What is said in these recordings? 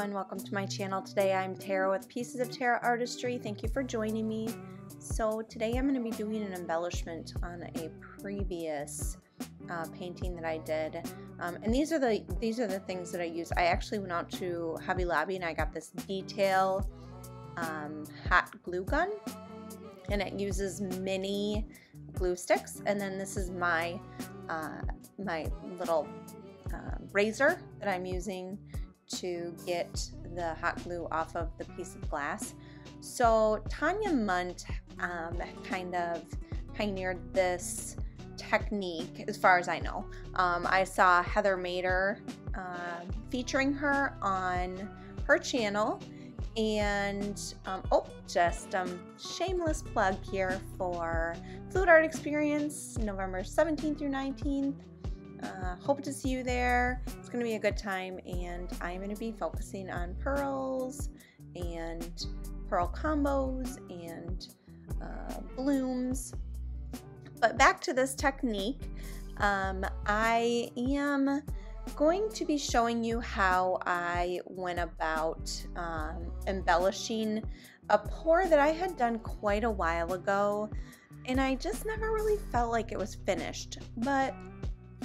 everyone, welcome to my channel. Today I'm Tara with Pieces of Tara Artistry. Thank you for joining me. So today I'm going to be doing an embellishment on a previous painting that I did, and these are the things that I use. I actually went out to Hobby Lobby and I got this detail hot glue gun, and it uses mini glue sticks, and then this is my my little razor that I'm using to get the hot glue off of the piece of glass. So Tanya Mundt kind of pioneered this technique as far as I know. I saw Heather Mader featuring her on her channel, and just shameless plug here for Fluid Art Experience, November 17th through 19th. Hope to see you there. It's going to be a good time, and I'm going to be focusing on pearls and pearl combos and blooms. But back to this technique, I am going to be showing you how I went about embellishing a pour that I had done quite a while ago, and I just never really felt like it was finished, but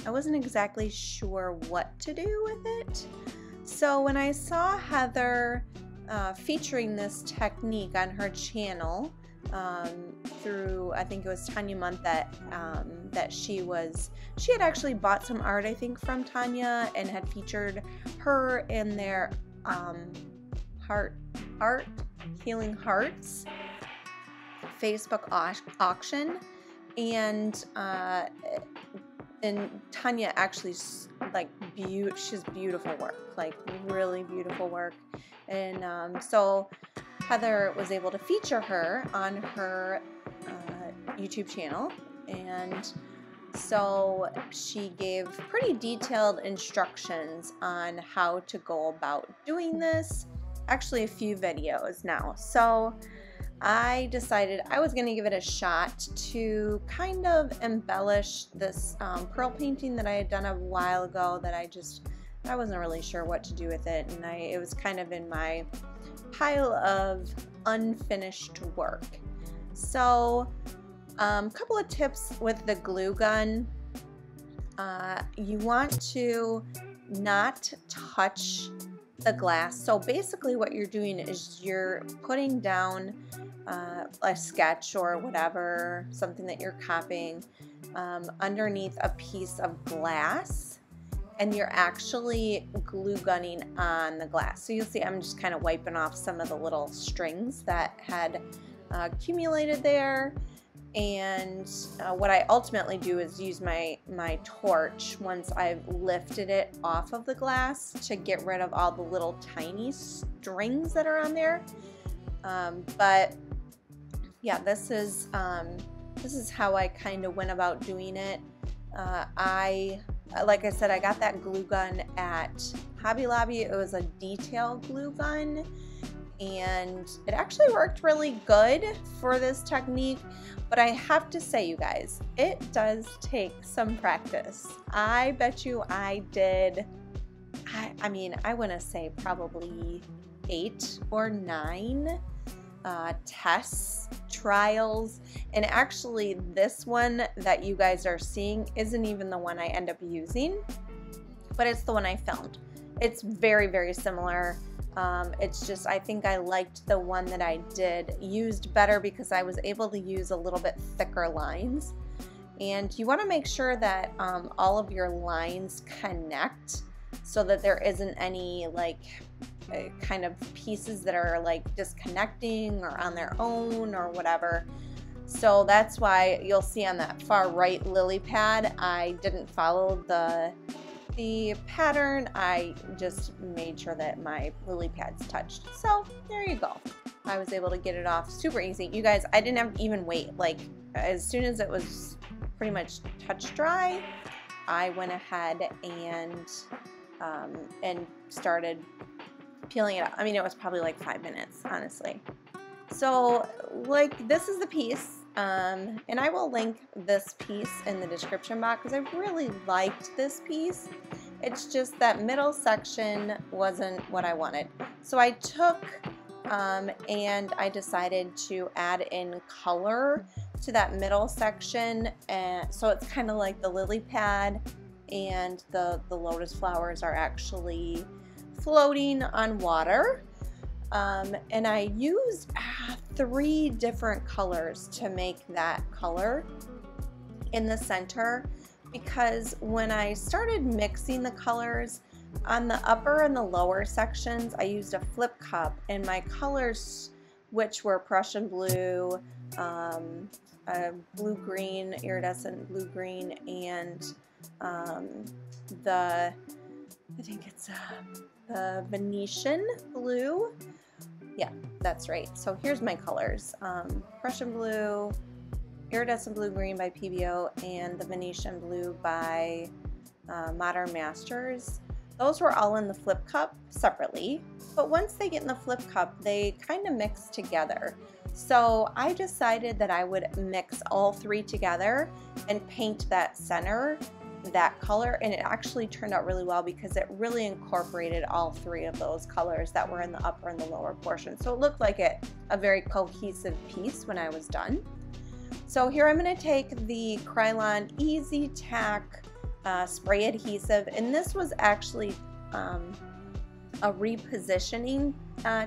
I wasn't exactly sure what to do with it. So when I saw Heather featuring this technique on her channel through, I think it was Tanya Mundt, that she had actually bought some art, I think, from Tanya, and had featured her in their Art Healing Hearts Facebook auction, and Tanya actually, like, she's beautiful work, like really beautiful work. And so Heather was able to feature her on her YouTube channel, and so she gave pretty detailed instructions on how to go about doing this, actually a few videos now. So I decided I was going to give it a shot to kind of embellish this pearl painting that I had done a while ago that I wasn't really sure what to do with it, and it was kind of in my pile of unfinished work. So a couple of tips with the glue gun. You want to not touch the glass. So basically what you're doing is you're putting down a sketch or whatever, something that you're copying, underneath a piece of glass, and you're actually glue gunning on the glass. So you'll see I'm just kind of wiping off some of the little strings that had accumulated there. And what I ultimately do is use my torch once I've lifted it off of the glass to get rid of all the little tiny strings that are on there. But yeah, this is how I kind of went about doing it. Like I said, I got that glue gun at Hobby Lobby. It was a detail glue gun, and it actually worked really good for this technique. But I have to say, you guys, it does take some practice. I bet you I did, I mean, I want to say probably 8 or 9 tests, trials, and actually this one that you guys are seeing isn't even the one I end up using, but it's the one I filmed. It's very, very similar. It's just, I think I liked the one that I used better because I was able to use a little bit thicker lines. And you want to make sure that all of your lines connect so that there isn't any like kind of pieces that are like disconnecting or on their own or whatever. So that's why you'll see on that far right lily pad, I didn't follow the pattern. I just made sure that my lily pads touched. So there you go. I was able to get it off super easy. You guys, I didn't have to even wait. Like, as soon as it was pretty much touch dry, I went ahead and started peeling it up. I mean, it was probably like 5 minutes, honestly. So, like, this is the piece. And I will link this piece in the description box because I really liked this piece. It's just that middle section wasn't what I wanted. So I took and I decided to add in color to that middle section, and so it's kind of like the lily pad and the lotus flowers are actually floating on water. And I used 3 different colors to make that color in the center, because when I started mixing the colors on the upper and the lower sections, I used a flip cup, and my colors, which were Prussian blue, blue-green, iridescent blue-green, and I think it's the Venetian blue. Yeah, that's right. So here's my colors. Prussian blue, Iridescent blue-green by Pebeo, and the Venetian blue by Modern Masters. Those were all in the flip cup separately, but once they get in the flip cup, they kind of mix together. So I decided that I would mix all 3 together and paint that center, that color, and it actually turned out really well because it really incorporated all 3 of those colors that were in the upper and the lower portion. So it looked like a very cohesive piece when I was done. So here I'm going to take the Krylon Easy Tack spray adhesive, and this was actually a repositioning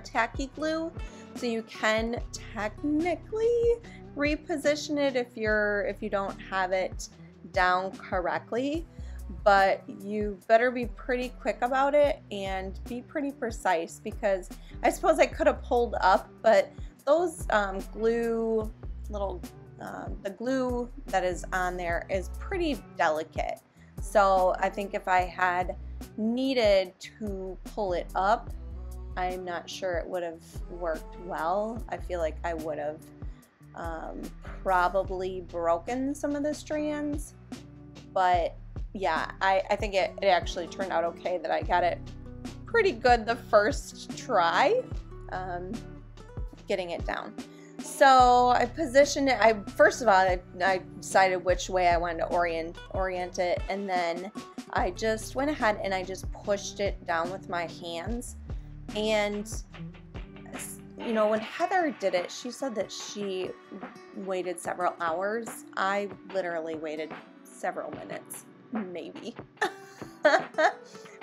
tacky glue, so you can technically reposition it if you don't have it down correctly, but you better be pretty quick about it and be pretty precise, because I suppose I could have pulled up, but those glue the glue that is on there is pretty delicate. So I think if I had needed to pull it up, I'm not sure it would have worked well. I feel like I would have probably broken some of the strands, but yeah, I think it actually turned out okay, that I got it pretty good the first try getting it down. So I positioned it. First of all, I decided which way I wanted to orient it, and then I just went ahead and I just pushed it down with my hands. And you know, when Heather did it, she said that she waited several hours. I literally waited several minutes, maybe.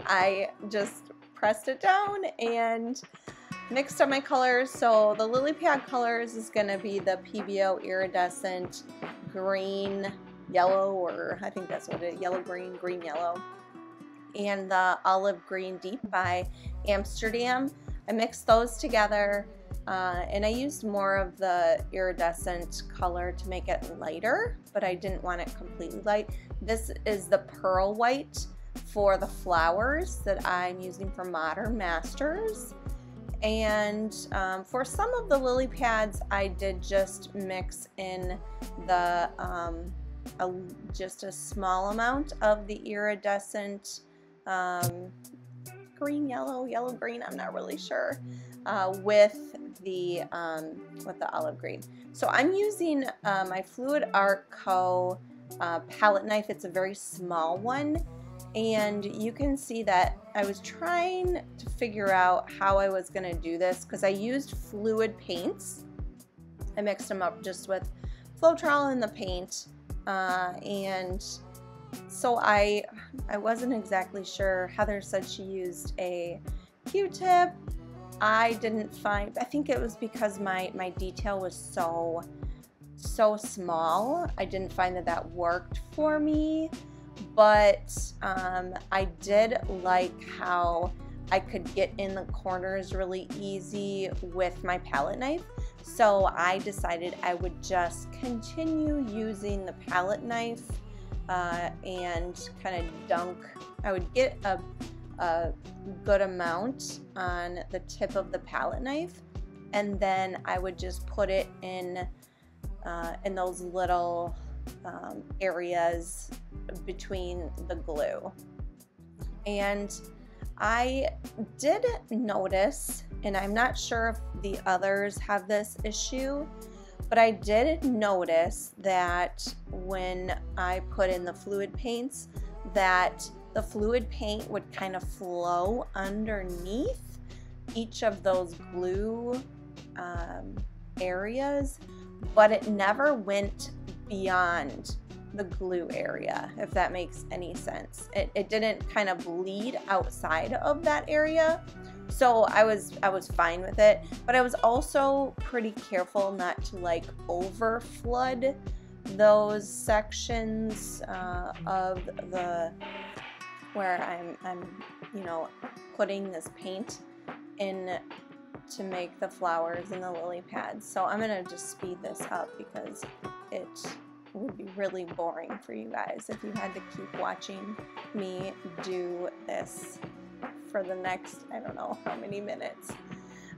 I just pressed it down and mixed up my colors. So the lily pad colors is going to be the Pebeo Iridescent green yellow, or I think that's what it is, yellow green, green yellow, and the olive green deep by Amsterdam. I mixed those together, and I used more of the iridescent color to make it lighter, but I didn't want it completely light. This is the pearl white for the flowers that I'm using from Modern Masters. And for some of the lily pads, I did just mix in the just a small amount of the iridescent green, yellow green, I'm not really sure, with the olive green. So I'm using my Fluid Art Co. palette knife. It's a very small one, and you can see that I was trying to figure out how I was going to do this, because I used fluid paints. I mixed them up just with Floetrol and the paint, and so I wasn't exactly sure. Heather said she used a Q-tip. I didn't find, I think it was because my detail was so small, I didn't find that worked for me. But I did like how I could get in the corners really easy with my palette knife. So I decided I would just continue using the palette knife and kind of dunk. I would get a good amount on the tip of the palette knife, and then I would just put it in those little areas between the glue. And I did notice, and I'm not sure if the others have this issue, but I did notice that when I put in the fluid paints, that the fluid paint would kind of flow underneath each of those glue areas, but it never went beyond the glue area, if that makes any sense. It didn't kind of bleed outside of that area, so I was fine with it. But I was also pretty careful not to like over flood those sections of the where I'm you know, putting this paint in to make the flowers and the lily pads. So I'm gonna just speed this up because it would be really boring for you guys if you had to keep watching me do this for the next, I don't know how many minutes.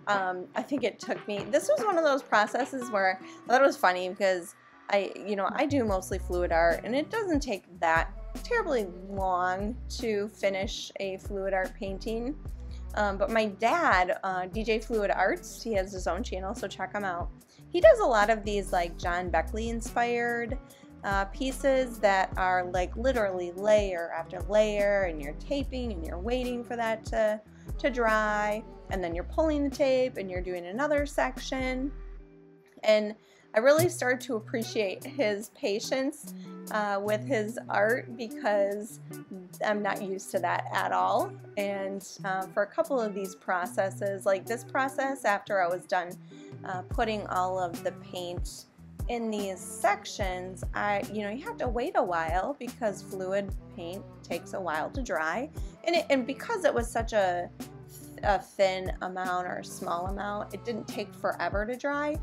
I think it took me, this was one of those processes where I thought it was funny because I do mostly fluid art, and it doesn't take that terribly long to finish a fluid art painting. But my dad, DJ Fluid Arts, he has his own channel, so check him out. He does a lot of these like John Beckley inspired pieces that are like literally layer after layer, and you're taping and you're waiting for that to dry, and then you're pulling the tape and you're doing another section. And I really started to appreciate his patience with his art because I'm not used to that at all. And for a couple of these processes, like this process, after I was done putting all of the paint in these sections, you have to wait a while because fluid paint takes a while to dry. And because it was such a thin amount or a small amount, it didn't take forever to dry.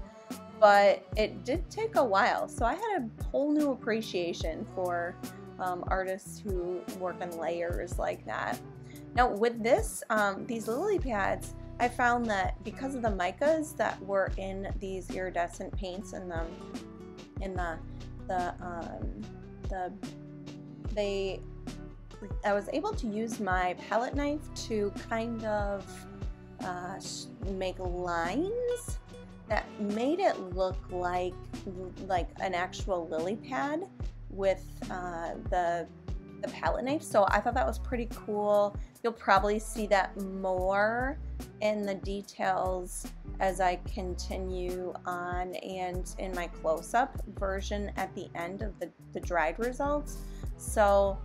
But it did take a while, so I had a whole new appreciation for artists who work in layers like that. Now with this, these lily pads, I found that because of the micas that were in these iridescent paints and I was able to use my palette knife to kind of make lines that made it look like an actual lily pad with the palette knife. So I thought that was pretty cool. You'll probably see that more in the details as I continue on and in my close-up version at the end of the dried results. So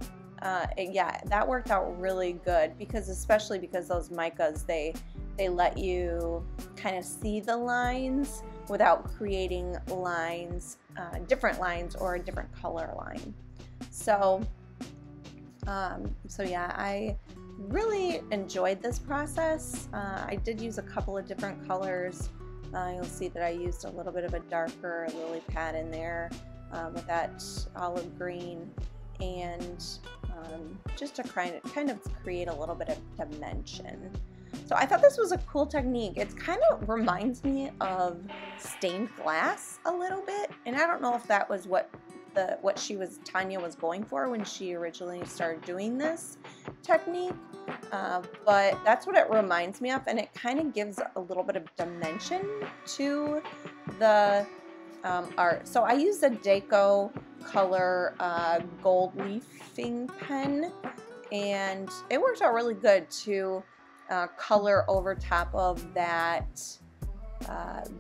yeah, that worked out really good especially because those micas, they let you kind of see the lines without creating lines, different lines or a different color line. So yeah, I really enjoyed this process. I did use a couple of different colors. You'll see that I used a little bit of a darker lily pad in there with that olive green, and just to kind of create a little bit of dimension. So I thought this was a cool technique. It kind of reminds me of stained glass a little bit, and I don't know if that was what Tanya was going for when she originally started doing this technique, but that's what it reminds me of, and it kind of gives a little bit of dimension to the art. So I used a Deco color gold leafing pen, and it works out really good to color over top of that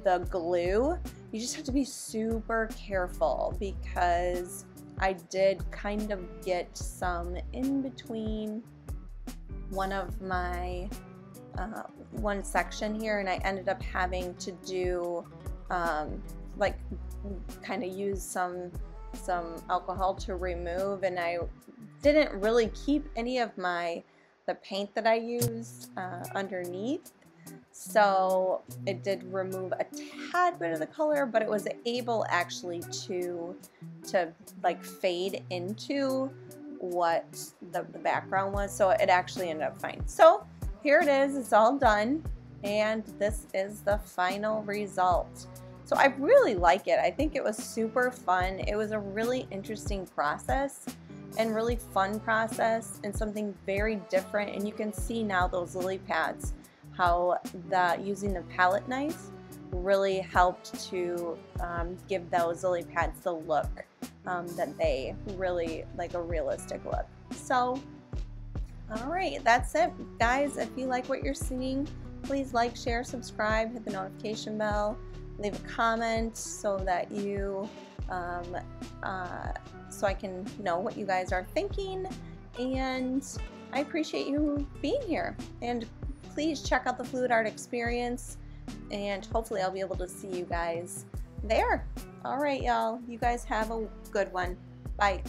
the glue. You just have to be super careful because I did kind of get some in between one of my one section here, and I ended up having to do like kind of use some alcohol to remove, and I didn't really keep any of the paint that I used underneath, so it did remove a tad bit of the color, but it was able actually to like fade into what the background was, so it actually ended up fine. So here it is, it's all done, and this is the final result. So I really like it. I think it was super fun. It was a really interesting process and really fun process and something very different, and you can see now those lily pads, how using the palette knife really helped to give those lily pads the look that they really, like a realistic look. So All right, that's it, guys. If you like what you're seeing, please like, share, subscribe, hit the notification bell, leave a comment so that you so I can know what you guys are thinking. And I appreciate you being here. And please check out the Fluid Art Experience, and hopefully I'll be able to see you guys there. All right, y'all. You guys have a good one. Bye.